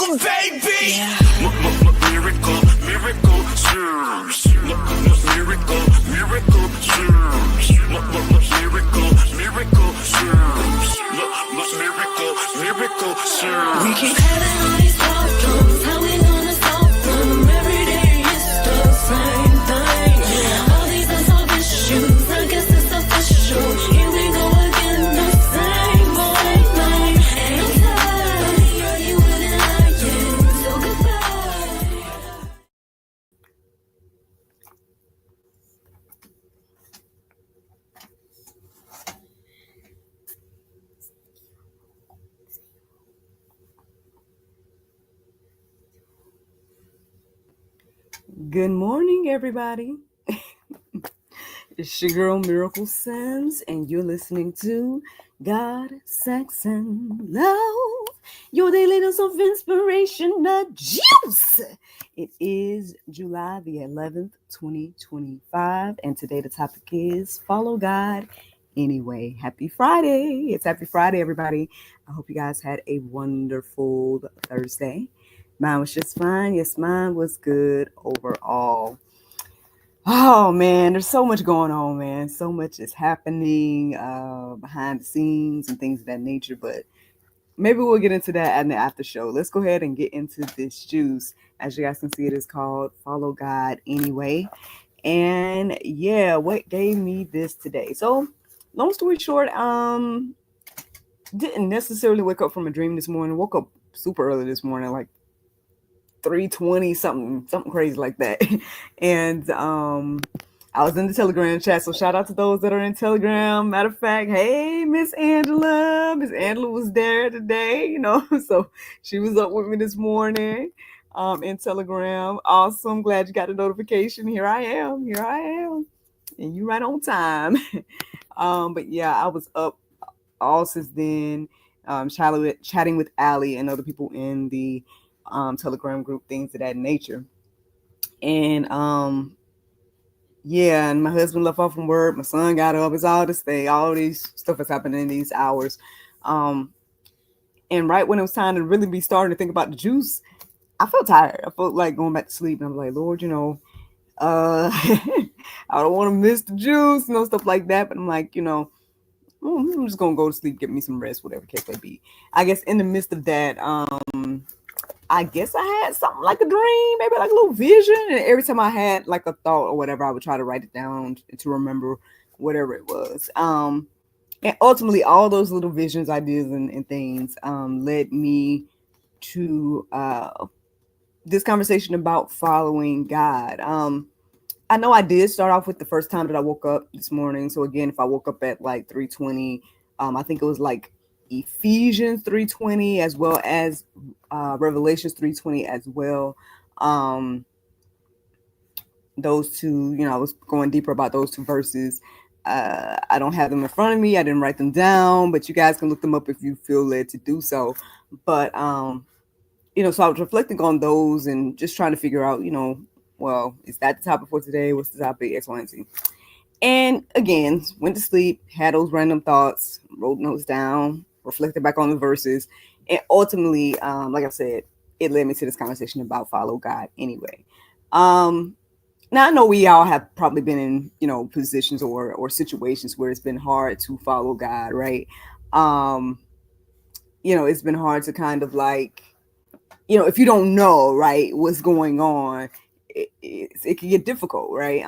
miracle, baby. Yeah. Miracle, miracle, serves. Miracle, miracle, serves. Miracle, miracle, serves. Miracle, miracle, serves. We keep having all these problems. How we gonna solve them? Every day it's the same thing. All these unsolved issues, I guess it's official. Here we go again, the same old thing. And I'm tired, yeah, you wouldn't like it. So goodbye. Good morning, everybody. It's your girl Miracle Sims, and you're listening to God, Sex, and Love, your daily dose of inspiration, the juice. It is July the 11th, 2025, and today the topic is Follow God Anyway. Happy Friday. It's Happy Friday, everybody. I hope you guys had a wonderful Thursday. Mine was just fine. Yes, mine was good overall. Oh man, there's so much going on, man. So much is happening behind the scenes and things of that nature. But maybe we'll get into that in the after show. Let's go ahead and get into this juice. As you guys can see, it is called Follow God Anyway. And yeah, what gave me this today? So, long story short, didn't necessarily wake up from a dream this morning. Woke up super early this morning, like 3:20, something crazy like that. And I was in the Telegram chat, so shout out to those that are in Telegram. Matter of fact, hey, Miss Angela was there today, so she was up with me this morning in Telegram. Awesome, glad you got a notification. Here I am, and you right on time. But yeah, I was up all since then, chatting with Allie and other people in the Telegram group, things of that nature. And yeah, and my husband left off from work, my son got up. It's all this thing, all these stuff is happening in these hours. And right when it was time to really be starting to think about the juice, I felt tired. I felt like going back to sleep, and I'm like, Lord, I don't want to miss the juice, stuff like that. But I'm like, I'm just gonna go to sleep, get me some rest, whatever case may be. I guess in the midst of that, I guess I had something like a dream, maybe like a little vision. And every time I had like a thought or whatever, I would try to write it down to remember whatever it was. And ultimately, all those little visions, ideas, and things led me to this conversation about following God. I know I did start off with the first time that I woke up this morning. So again, if I woke up at like 3:20, I think it was like Ephesians 3:20 as well as Revelations 3:20 as well. Those two, I was going deeper about those two verses. I don't have them in front of me. I didn't write them down, but you guys can look them up if you feel led to do so. But so I was reflecting on those and just trying to figure out, well, is that the topic for today? What's the topic? X, Y, and Z. And again, went to sleep, had those random thoughts, wrote notes down, reflected back on the verses. And ultimately, like I said, it led me to this conversation about follow God anyway. Now I know we all have probably been in, positions or situations where it's been hard to follow God, right? It's been hard to kind of like, if you don't know, right, what's going on, it can get difficult, right?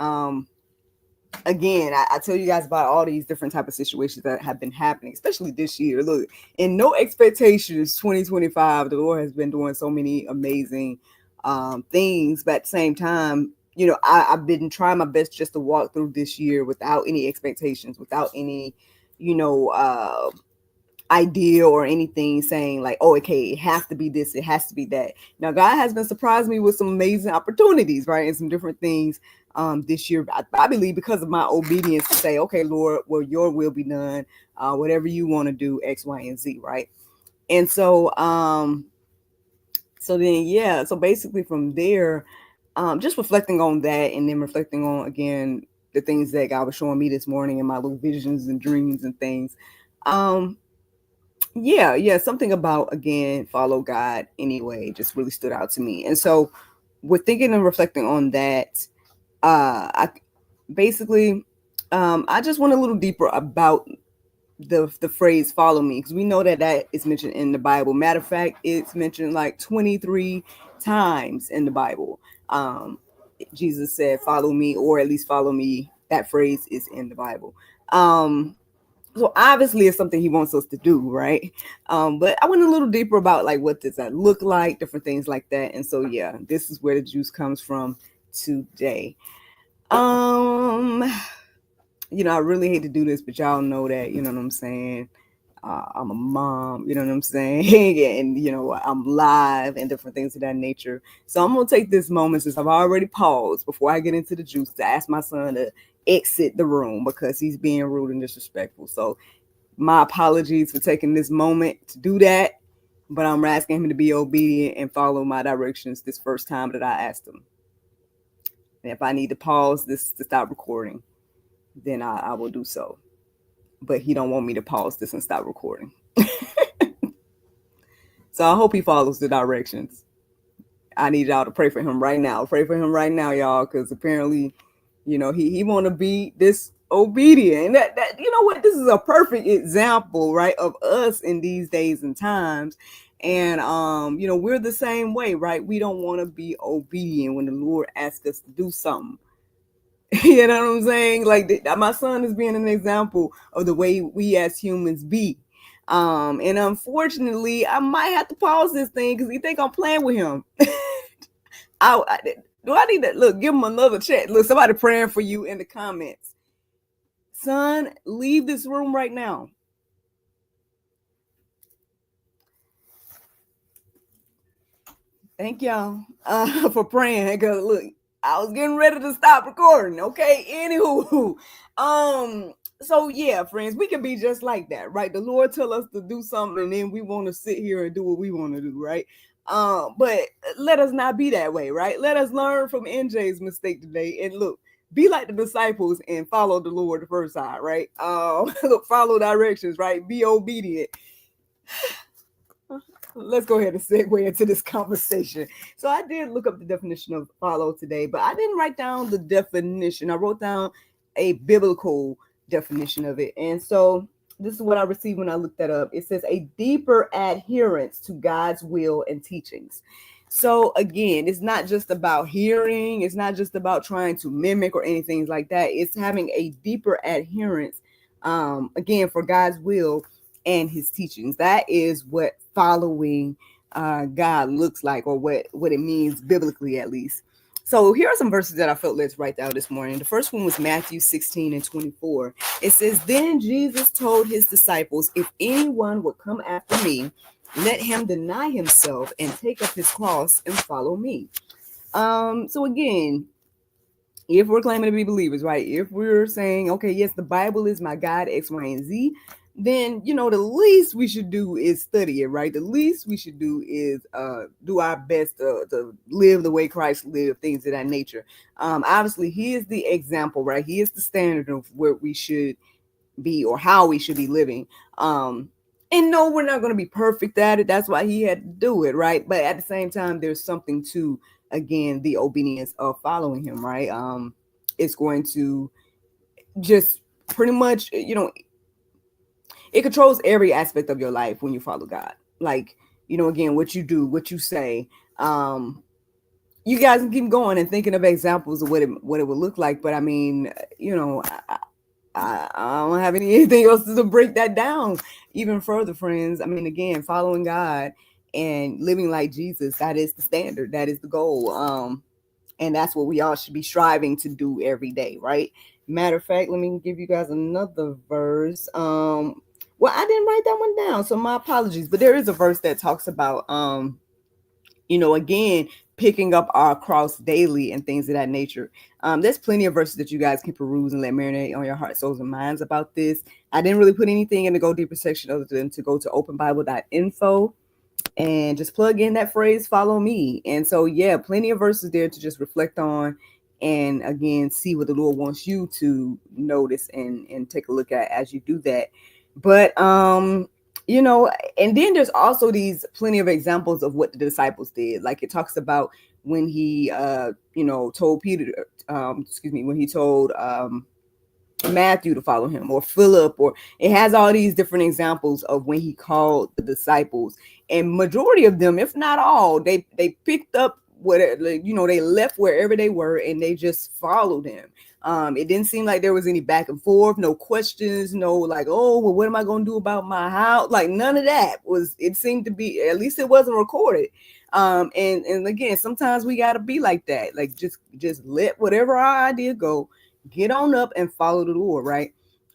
Again, I tell you guys about all these different type of situations that have been happening, especially this year. Look, in no expectations, 2025, the Lord has been doing so many amazing things, but at the same time, I've been trying my best just to walk through this year without any expectations, without any, idea or anything saying like, oh, okay, it has to be this, it has to be that. Now, God has been surprising me with some amazing opportunities, right? And some different things this year, I believe, because of my obedience to say, okay, Lord, well, your will be done, whatever you want to do, X, Y, and Z, right? And so, so basically from there, just reflecting on that and then reflecting on, again, the things that God was showing me this morning in my little visions and dreams and things. yeah, something about, again, follow God anyway just really stood out to me. And so with thinking and reflecting on that, I basically, I just went a little deeper about the phrase "follow me," because we know that that is mentioned in the Bible. Matter of fact, it's mentioned like 23 times in the Bible. Um, Jesus said, "Follow me," or at least "follow me." That phrase is in the Bible. Um, so obviously it's something he wants us to do, right? But I went a little deeper about like what does that look like, different things like that. And so yeah, this is where the juice comes from today. Um, I really hate to do this, but y'all know that, you know what I'm saying? I'm a mom, you know what I'm saying? And, I'm live and different things of that nature. So I'm going to take this moment, since I've already paused before I get into the juice, to ask my son to exit the room because he's being rude and disrespectful. So my apologies for taking this moment to do that, but I'm asking him to be obedient and follow my directions this first time that I asked him. And if I need to pause this to stop recording, then I will do so. But he don't want me to pause this and stop recording. So I hope he follows the directions. I need y'all to pray for him right now. Pray for him right now, y'all, because apparently, he want to be disobedient. And that you know what? This is a perfect example, right, of us in these days and times. And we're the same way, right? We don't want to be obedient when the Lord asks us to do something. You know what I'm saying? Like my son is being an example of the way we as humans be. And unfortunately, I might have to pause this thing because he think I'm playing with him. Do I need to look? Give him another check. Look, somebody praying for you in the comments. Son, leave this room right now. Thank y'all for praying. Because look, I was getting ready to stop recording. Okay. Anywho, so yeah, friends, we can be just like that, right? The Lord tell us to do something, and then we want to sit here and do what we want to do, right? But let us not be that way, right? Let us learn from NJ's mistake today, and look, be like the disciples and follow the Lord the first time, right? Look, follow directions, right? Be obedient. Let's go ahead and segue into this conversation. So I did look up the definition of follow today, but I didn't write down the definition. I wrote down a biblical definition of it. And so this is what I received when I looked that up. It says a deeper adherence to God's will and teachings. So again, it's not just about hearing. It's not just about trying to mimic or anything like that. It's having a deeper adherence, again, for God's will and his teachings. That is what following God looks like, or what it means biblically, at least. So here are some verses that I felt led to write down this morning. The first one was Matthew 16:24. It says, "Then Jesus told his disciples, if anyone would come after me, let him deny himself and take up his cross and follow me." So again, if we're claiming to be believers, right? If we're saying, okay, yes, the Bible is my guide, X, Y, and Z, then the least we should do is study it, right? The least we should do is do our best to live the way Christ lived, things of that nature. Obviously, he is the example, right? He is the standard of where we should be, or how we should be living. And no, we're not going to be perfect at it. That's why he had to do it, right? But at the same time, there's something to, again, the obedience of following him, right? It's going to just pretty much, it controls every aspect of your life when you follow God. Like, again, what you do, what you say. You guys can keep going and thinking of examples of what it would look like. But I mean, I don't have anything else to break that down even further, friends. I mean, again, following God and living like Jesus, that is the standard. That is the goal. And that's what we all should be striving to do every day, right? Matter of fact, let me give you guys another verse. Well, I didn't write that one down, so my apologies. But there is a verse that talks about, again, picking up our cross daily and things of that nature. There's plenty of verses that you guys can peruse and let marinate on your heart, souls, and minds about this. I didn't really put anything in the Go Deeper section other than to go to openbible.info and just plug in that phrase, follow me. And so, yeah, plenty of verses there to just reflect on and, again, see what the Lord wants you to notice and take a look at as you do that. But you know, and then there's also these plenty of examples of what the disciples did. Like it talks about when he told Peter, when he told Matthew to follow him, or Philip, or it has all these different examples of when he called the disciples, and majority of them, if not all, they picked up whatever, they left wherever they were and they just followed him. It didn't seem like there was any back and forth, no questions, no like, oh well, what am I going to do about my house? Like none of that was. It seemed to be, at least it wasn't recorded. And again, sometimes we got to be like that, like just let whatever our idea go, get on up and follow the Lord, right?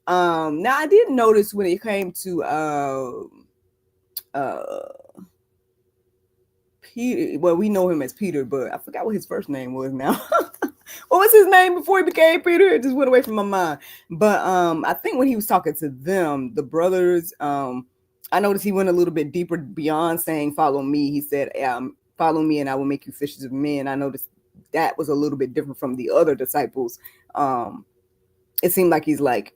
Now I did notice when it came to Peter, well, we know him as Peter, but I forgot what his first name was now. What was his name before he became Peter? It just went away from my mind. But I think when he was talking to them, the brothers, I noticed he went a little bit deeper beyond saying follow me. He said, follow me and I will make you fishers of men. I noticed that was a little bit different from the other disciples. It seemed like he's like,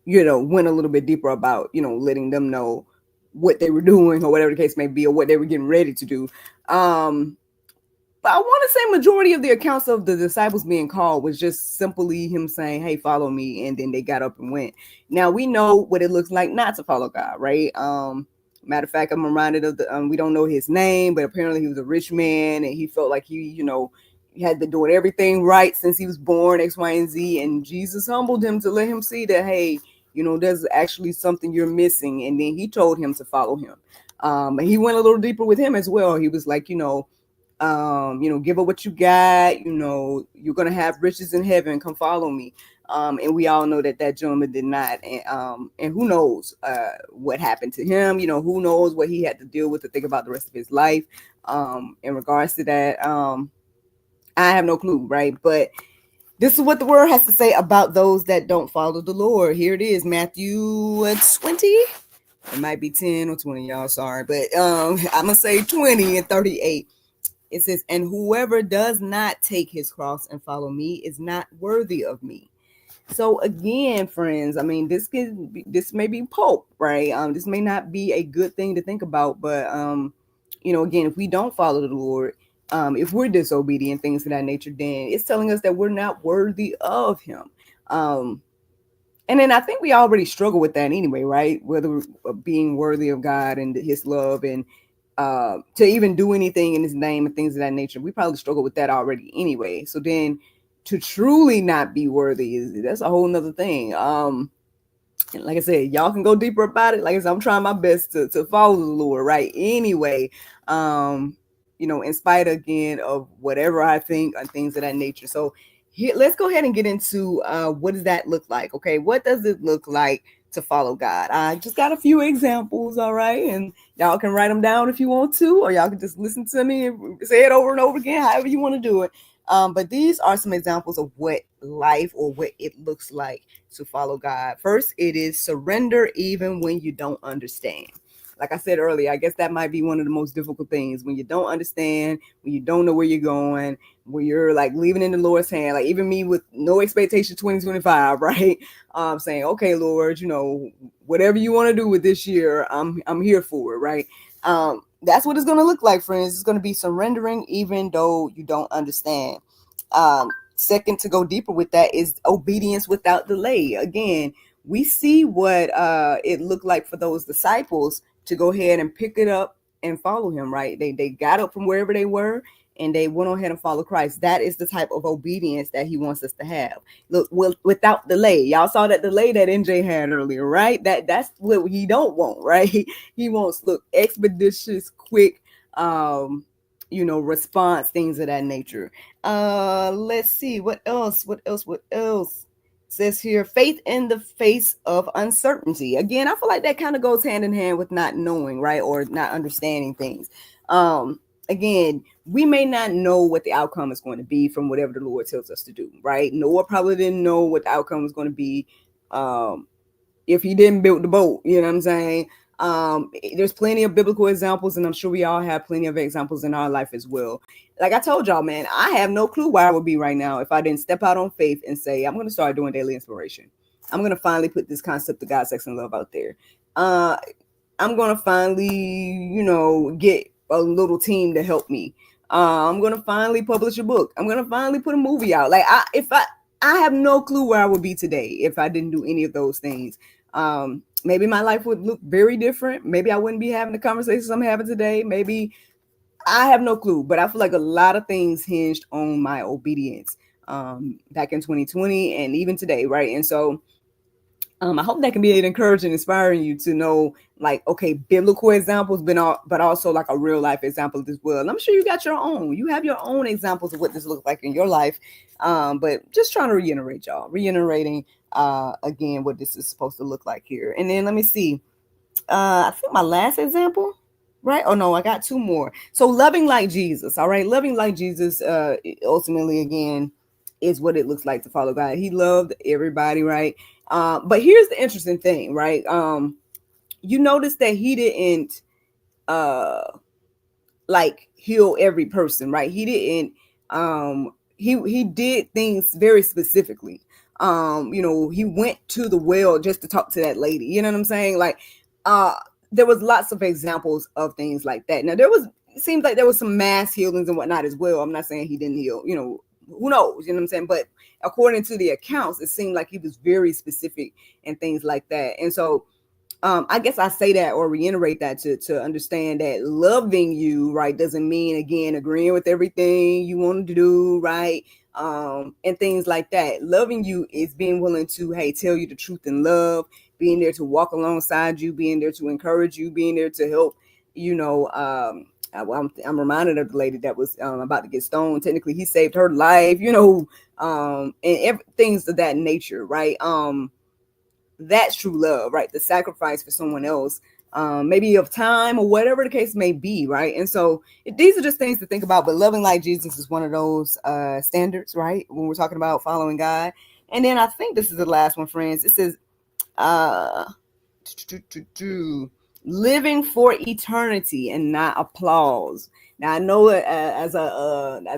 went a little bit deeper about, letting them know what they were doing or whatever the case may be, or what they were getting ready to do. But I want to say majority of the accounts of the disciples being called was just simply him saying, hey, follow me. And then they got up and went. Now we know what it looks like not to follow God, right? Matter of fact, I'm reminded of we don't know his name, but apparently he was a rich man and he felt like he had been doing everything right since he was born, X, Y, and Z. And Jesus humbled him to let him see that, hey, there's actually something you're missing. And then he told him to follow him. And he went a little deeper with him as well. He was like, give up what you got. You're going to have riches in heaven. Come follow me. And we all know that gentleman did not. And who knows what happened to him? Who knows what he had to deal with to think about the rest of his life in regards to that. I have no clue, right? But this is what the word has to say about those that don't follow the Lord. Here it is, Matthew 20. It might be 10 or 20, y'all. Sorry. But I'm going to say 20 and 38. It says, and whoever does not take his cross and follow me is not worthy of me. So again, friends, I mean, this may be pulp, right? This may not be a good thing to think about, but again, if we don't follow the Lord, if we're disobedient, things of that nature, then it's telling us that we're not worthy of him. And then I think we already struggle with that anyway, right? Whether being worthy of God and his love and to even do anything in his name and things of that nature, we probably struggle with that already anyway. So then to truly not be worthy that's a whole nother thing. And like I said, y'all can go deeper about it. Like I said, I'm trying my best to follow the Lord, right? Anyway, in spite again of whatever I think and things of that nature. So here, let's go ahead and get into what does that look like? Okay, what does it look like to follow God? I just got a few examples, all right, and y'all can write them down if you want to, or y'all can just listen to me and say it over and over again, however you want to do it. But these are some examples of what life or what it looks like to follow God. First, it is surrender even when you don't understand. Like I said earlier, I guess that might be one of the most difficult things when you don't understand, when you don't know where you're going, when you're like leaving in the Lord's hand. Like even me with no expectation 2025, right? Saying, okay, Lord, whatever you want to do with this year, I'm here for it, right? That's what it's going to look like, friends. It's going to be surrendering even though you don't understand. Second, to go deeper with that is obedience without delay. Again, we see what it looked like for those disciples to go ahead and pick it up and follow him, right? They got up from wherever they were and they went on ahead and followed Christ. That is the type of obedience that he wants us to have. Look, without delay. Y'all saw that delay that NJ had earlier, right? That's what he don't want, right? He wants, expeditious, quick, response, things of that nature. Let's see, what else? Says here, faith in the face of uncertainty. Again, I feel like that kind of goes hand in hand with not knowing, right? Or not understanding things. Again, we may not know what the outcome is going to be from whatever the Lord tells us to do, right? Noah probably didn't know what the outcome was going to be if he didn't build the boat, you know what I'm saying? There's plenty of biblical examples, and I'm sure we all have plenty of examples in our life as well. Like I told y'all, man, I have no clue where I would be right now if I didn't step out on faith and say, I'm going to start doing daily inspiration. I'm going to finally put this concept of God, sex, and love out there. I'm gonna finally, get a little team to help me. I'm gonna finally publish a book. I'm gonna finally put a movie out. Like I have no clue where I would be today if I didn't do any of those things. Maybe my life would look very different. Maybe I wouldn't be having the conversations I'm having today. Maybe I have no clue, but I feel like a lot of things hinged on my obedience back in 2020 and even today, right? And so I hope that can be encouraging, inspiring you to know, like, okay, biblical examples, but also like a real life example as well. And I'm sure you got your own. You have your own examples of what this looks like in your life. But just trying to reiterating again what this is supposed to look like here. And then let me see. I think my last example, right? Oh no, I got two more. So loving like Jesus. All right, loving like Jesus. Ultimately, again, is what it looks like to follow God. He loved everybody, right? But here's the interesting thing, right? You notice that he didn't uh like heal every person, right? He didn't he did things very specifically. He went to the well just to talk to that lady. You know what I'm saying? Like uh there was lots of examples of things like that. Now it seems like there was some mass healings and whatnot as well. I'm not saying he didn't heal, who knows, you know what I'm saying? But according to the accounts, it seemed like he was very specific and things like that. And so I guess I say that or reiterate that to understand that loving you, right, doesn't mean, again, agreeing with everything you want to do, right? And things like that. Loving you is being willing to, hey, tell you the truth in love, being there to walk alongside you, being there to encourage you, being there to help, I'm reminded of the lady that was about to get stoned. Technically, he saved her life, and things of that nature, right? That's true love, right? The sacrifice for someone else, maybe of time or whatever the case may be, right? And so these are just things to think about. But loving like Jesus is one of those standards, right? When we're talking about following God. And then I think this is the last one, friends. It says, uh, living for eternity and not applause. Now I know it as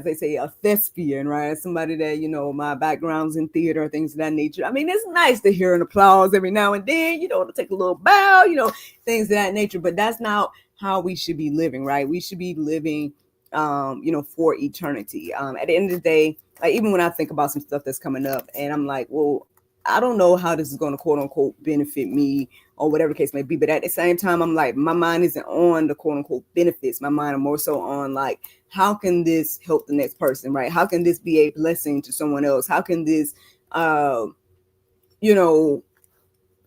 they say, a thespian, right? As somebody that my background's in theater, things of that nature. I mean, it's nice to hear an applause every now and then, to take a little bow, things of that nature. But that's not how we should be living, right? We should be living, for eternity. At the end of the day, like even when I think about some stuff that's coming up, and I'm like, well, I don't know how this is going to quote unquote benefit me or whatever the case may be. But at the same time, I'm like, my mind isn't on the quote unquote benefits. My mind is more so on like, how can this help the next person, right? How can this be a blessing to someone else? How can this,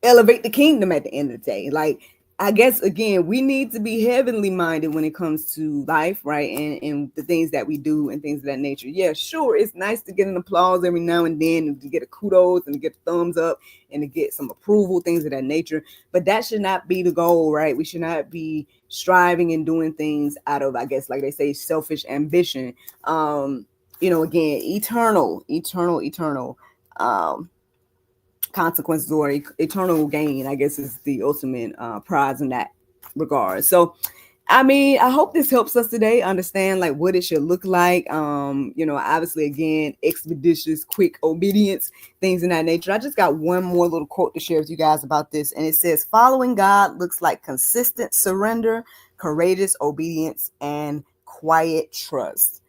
elevate the kingdom at the end of the day? Like, I guess, again, we need to be heavenly minded when it comes to life, right? And the things that we do and things of that nature. Yeah, sure, it's nice to get an applause every now and then and to get a kudos and to get a thumbs up and to get some approval, things of that nature. But that should not be the goal, right? We should not be striving and doing things out of, I guess, like they say, selfish ambition. Again, eternal. Consequences or eternal gain, I guess, is the ultimate prize in that regard. So I mean, I hope this helps us today understand like what it should look like. Obviously, again, expeditious, quick obedience, things in that nature. I just got one more little quote to share with you guys about this, and it says, following God looks like consistent surrender, courageous obedience, and quiet trust.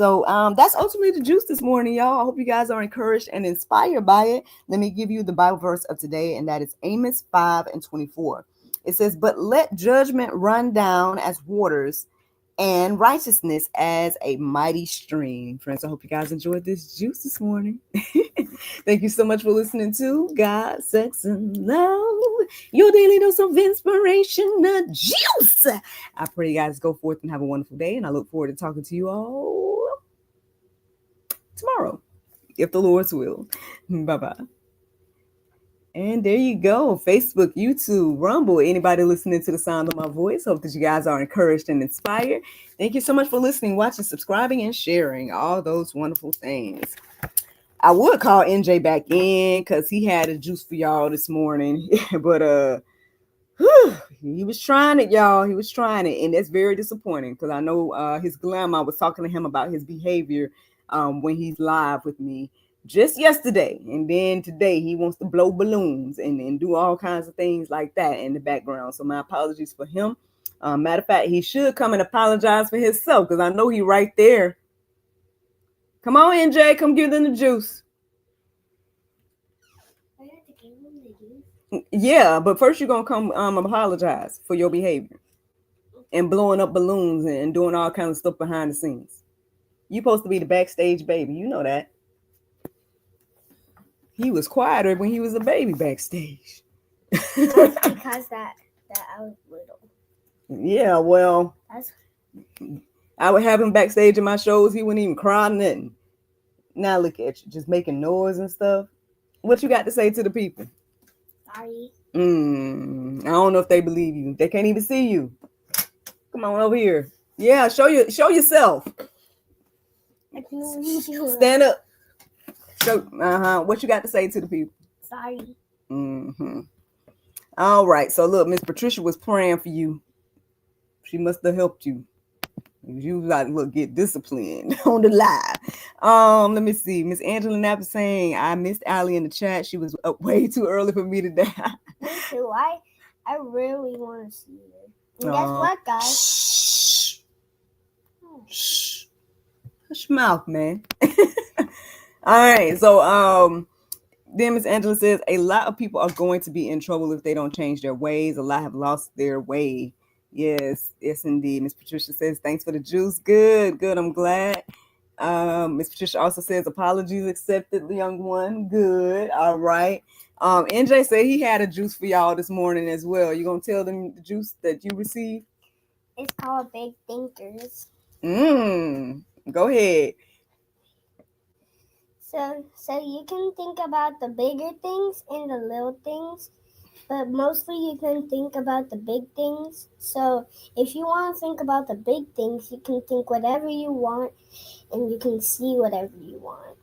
So that's ultimately the juice this morning, y'all. I hope you guys are encouraged and inspired by it. Let me give you the Bible verse of today, and that is Amos 5:24. It says, but let judgment run down as waters and righteousness as a mighty stream. Friends, I hope you guys enjoyed this juice this morning. Thank you so much for listening to God, Sex, and Love, your daily dose of inspiration, the juice. I pray you guys go forth and have a wonderful day, and I look forward to talking to you all tomorrow, if the Lord's will. Bye-bye. And there you go. Facebook, YouTube, Rumble. Anybody listening to the sound of my voice, hope that you guys are encouraged and inspired. Thank you so much for listening, watching, subscribing, and sharing all those wonderful things. I would call NJ back in because he had a juice for y'all this morning. But he was trying it, y'all. He was trying it. And that's very disappointing because I know his grandma was talking to him about his behavior when he's live with me. just yesterday, and then today he wants to blow balloons and do all kinds of things like that in the background. So my apologies for him. Matter of fact, he should come and apologize for himself because I know he right there. Come on, NJ, come give them the juice. I have to give them the juice. Yeah, but first you're gonna come apologize for your behavior and blowing up balloons and doing all kinds of stuff behind the scenes. You're supposed to be the backstage baby, you know that. He was quieter when he was a baby backstage. That's because that I was little. Yeah, well, That's I would have him backstage in my shows. He wouldn't even cry nothing. Now look at you, just making noise and stuff. What you got to say to the people? sorry. I don't know if they believe you. They can't even see you. Come on over here. Yeah, show yourself. I can leave you. Stand up. Show. What you got to say to the people? Sorry. All right. So look, Miss Patricia was praying for you. She must have helped you. You like, look, get disciplined on the live. Let me see. Miss Angela Knapp is saying, I missed Allie in the chat. She was up way too early for me today. Me too. I really want to see her. And guess what, guys? Shh. Hush your mouth, man. All right. So then Miss Angela says, a lot of people are going to be in trouble if they don't change their ways. A lot have lost their way. Yes, indeed. Miss Patricia says, thanks for the juice. Good. I'm glad. Miss Patricia also says, apologies accepted, the young one. Good. All right. NJ said he had a juice for y'all this morning as well. You gonna tell them the juice that you received? It's called Big Thinkers. Go ahead. So you can think about the bigger things and the little things, but mostly you can think about the big things. So if you want to think about the big things, you can think whatever you want, and you can see whatever you want.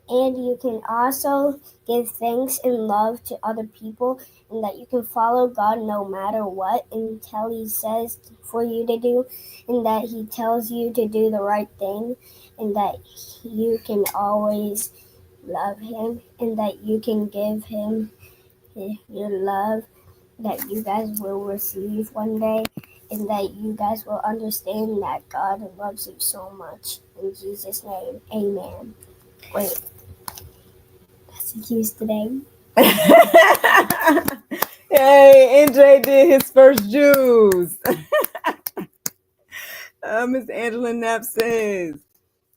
And you can also give thanks and love to other people, and that you can follow God no matter what until He says for you to do, and that He tells you to do the right thing, and that you can always love Him, and that you can give Him your love that you guys will receive one day, and that you guys will understand that God loves you so much. In Jesus' name, amen. Wait, that's the juice today. Hey, NJ did his first juice. Miss Angela Knapp says,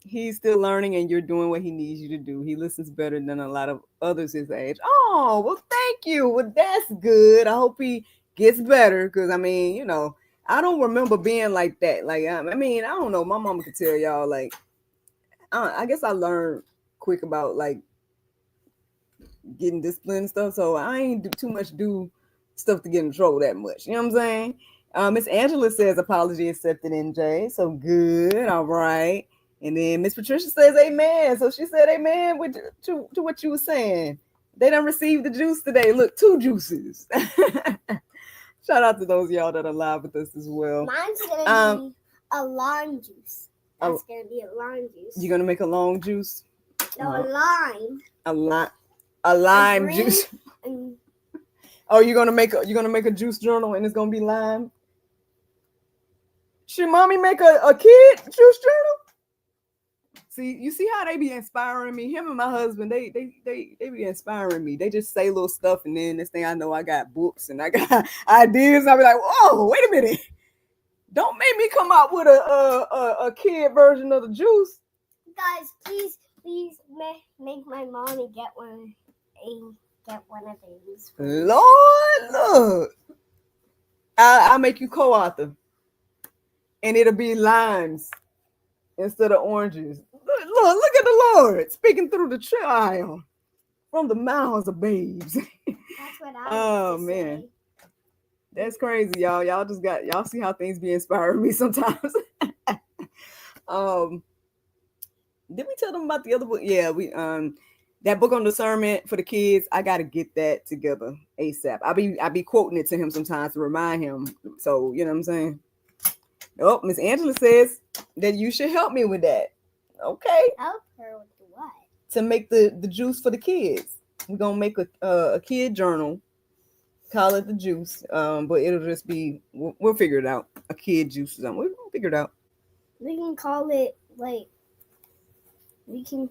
he's still learning and you're doing what he needs you to do. He listens better than a lot of others his age. Oh, well, thank you. Well, that's good. I hope he gets better because, I mean, you know, I don't remember being like that. Like, I mean, I don't know. My mama could tell y'all, like, I guess I learned quick about, like, getting disciplined and stuff. So I ain't do stuff to get in trouble that much. You know what I'm saying? Miss Angela says apology accepted, NJ. So good. All right. And then Miss Patricia says amen. So she said amen to what you were saying. They done received the juice today. Look, 2 juices. Shout out to those of y'all that are live with us as well. Mine's gonna be a lime juice. That's gonna be a lime juice. You're gonna make a long juice? No, a lime. A lime green, juice. And Oh, you're gonna make a juice journal and it's gonna be lime. Should mommy make a kid juice journal? See, you see how they be inspiring me. Him and my husband, they be inspiring me. They just say little stuff, and then this thing I know, I got books and I got ideas. And I be like, whoa, wait a minute! Don't make me come out with a kid version of the juice. guys, please make my mommy get one of these. Lord, look, I'll make you co-author, and it'll be limes instead of oranges. Look at the Lord speaking through the trial from the mouths of babes. That's what I Oh man, that's crazy, y'all. Y'all see how things be inspiring me sometimes. Did we tell them about the other book? Yeah, we that book on discernment for the kids. I gotta get that together ASAP. I be quoting it to him sometimes to remind him. So you know what I'm saying. Oh, Miss Angela says that you should help me with that. Okay. Help her with what? To make the juice for the kids. We're gonna make a kid journal. Call it the juice. But it'll just be we'll figure it out. A kid juice or something. We'll figure it out. We can call it we can.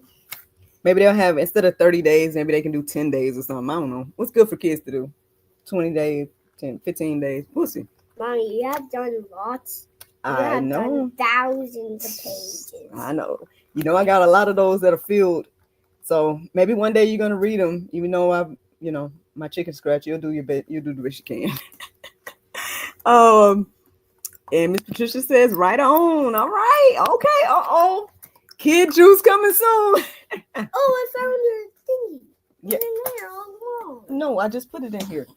Maybe they'll have instead of 30 days, maybe they can do 10 days or something. I don't know. What's good for kids to do? 20 days, 10, 15 days. We'll see. Mommy, you have done lots. You I have know. done thousands of pages. I know. I got a lot of those that are filled. So maybe one day you're gonna read them, even though my chicken scratch. You'll do your best. You'll do the best you can. And Miss Patricia says, right on. All right. Okay. Kid juice coming soon. Oh, I found your thingy. Yeah. It's in there all along. No, I just put it in here.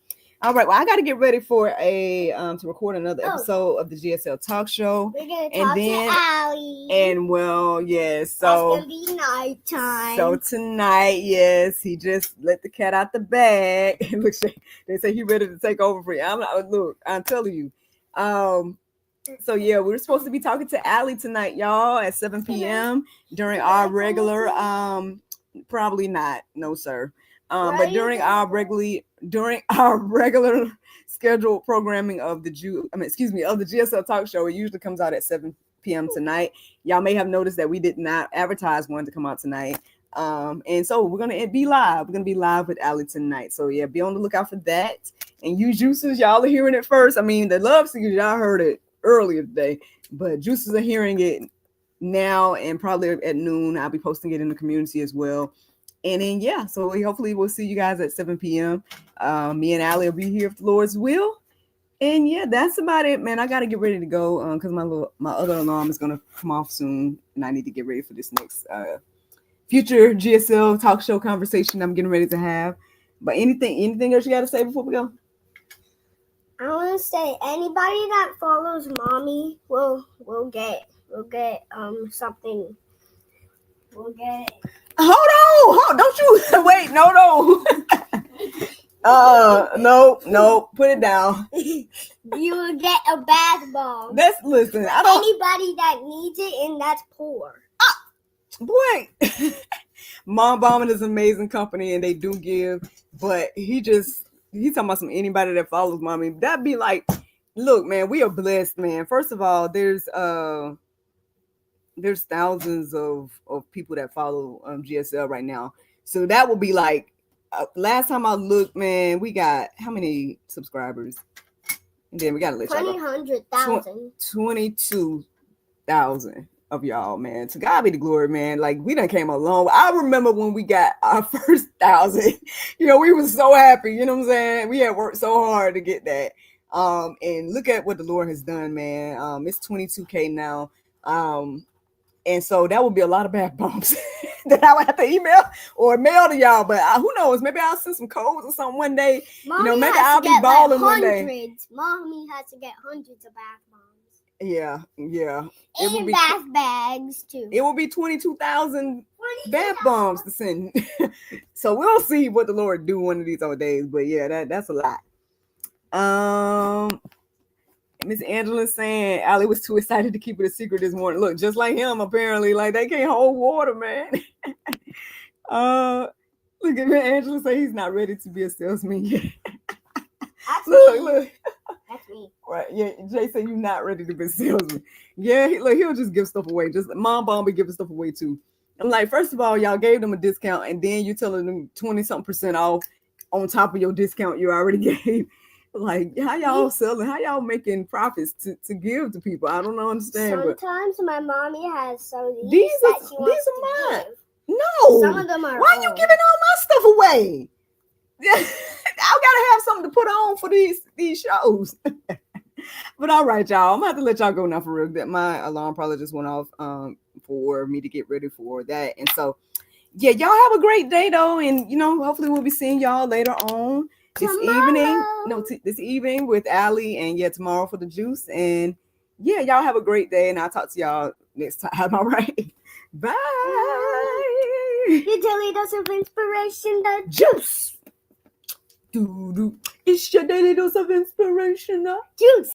All right. Well, I got to get ready for to record another episode of the GSL Talk Show. We're gonna And talk then- to Allie. And well, yes. It's So gonna be nighttime. So tonight, yes, he just let the cat out the bag. Look, they say he ready to take over for you. I'm telling you. So yeah, we're supposed to be talking to Allie tonight, y'all, at 7 p.m. during our regular, probably not, no sir. But during our regular scheduled programming of the GSL Talk Show, it usually comes out at 7 p.m. tonight. Y'all may have noticed that we did not advertise one to come out tonight. And so we're gonna be live. We're gonna be live with Allie tonight. So yeah, be on the lookout for that. And you juices, y'all are hearing it first. I mean, the love seekers, y'all heard it earlier today, but juices are hearing it now, and probably at noon. I'll be posting it in the community as well. And then yeah, so hopefully we'll see you guys at 7 p.m. Me and Allie will be here if the Lord's will. And yeah, that's about it, man. I gotta get ready to go because my other alarm is gonna come off soon, and I need to get ready for this next future GSL Talk Show conversation I'm getting ready to have. But anything else you gotta say before we go? I want to say anybody that follows Mommy will get something. We'll get. Hold on, don't you wait? No. No, put it down. You will get a bath bomb. Listen. I don't. Anybody that needs it and that's poor. Boy, Mom Bombing is an amazing company and they do give, but he's talking about anybody that follows Mommy. That'd be like, look, man, we are blessed, man. First of all, there's thousands of people that follow GSL right now. So that would be like, last time I looked, man, we got how many subscribers? And then we got to let y'all go. 100,000. 22,000 of y'all, man. To God be the glory, man. Like, we done came a long way. I remember when we got our first 1,000. We were so happy. You know what I'm saying? We had worked so hard to get that. And look at what the Lord has done, man. It's 22K now. And so that would be a lot of bath bombs that I would have to email or mail to y'all. But who knows? Maybe I'll send some codes or something one day. Mommy maybe I'll be balling one day. Mommy has to get hundreds of bath bombs. Yeah. And bath bags too. It will be 22,000 bath bombs to send. So we'll see what the Lord do one of these other days. But yeah, that's a lot. Miss Angela saying Allie was too excited to keep it a secret this morning. Look, just like him, apparently, like they can't hold water, man. Look at Miss Angela say he's not ready to be a salesman yet. Look. That's me. Right. Yeah, Jay said you're not ready to be a salesman. Yeah, he'll just give stuff away. Just Mom Bomb be giving stuff away too. I'm like, first of all, y'all gave them a discount, and then you telling them 20-something% off on top of your discount you already gave. Like, how y'all selling? How y'all making profits to give to people? I don't understand. Sometimes my mommy has some of These that are she wants to mine. give. No. Some of them are. Why are you giving all my stuff away? I gotta have something to put on for these shows. But all right, y'all. I'm gonna have to let y'all go now for real. That my alarm probably just went off for me to get ready for that. And so yeah, y'all have a great day though. And hopefully we'll be seeing y'all later on this evening with Allie, and tomorrow for the juice. And yeah, y'all have a great day, and I'll talk to y'all next time. All right. Bye. Your daily dose of inspiration, the Juice. It's your daily dose of inspiration. juice.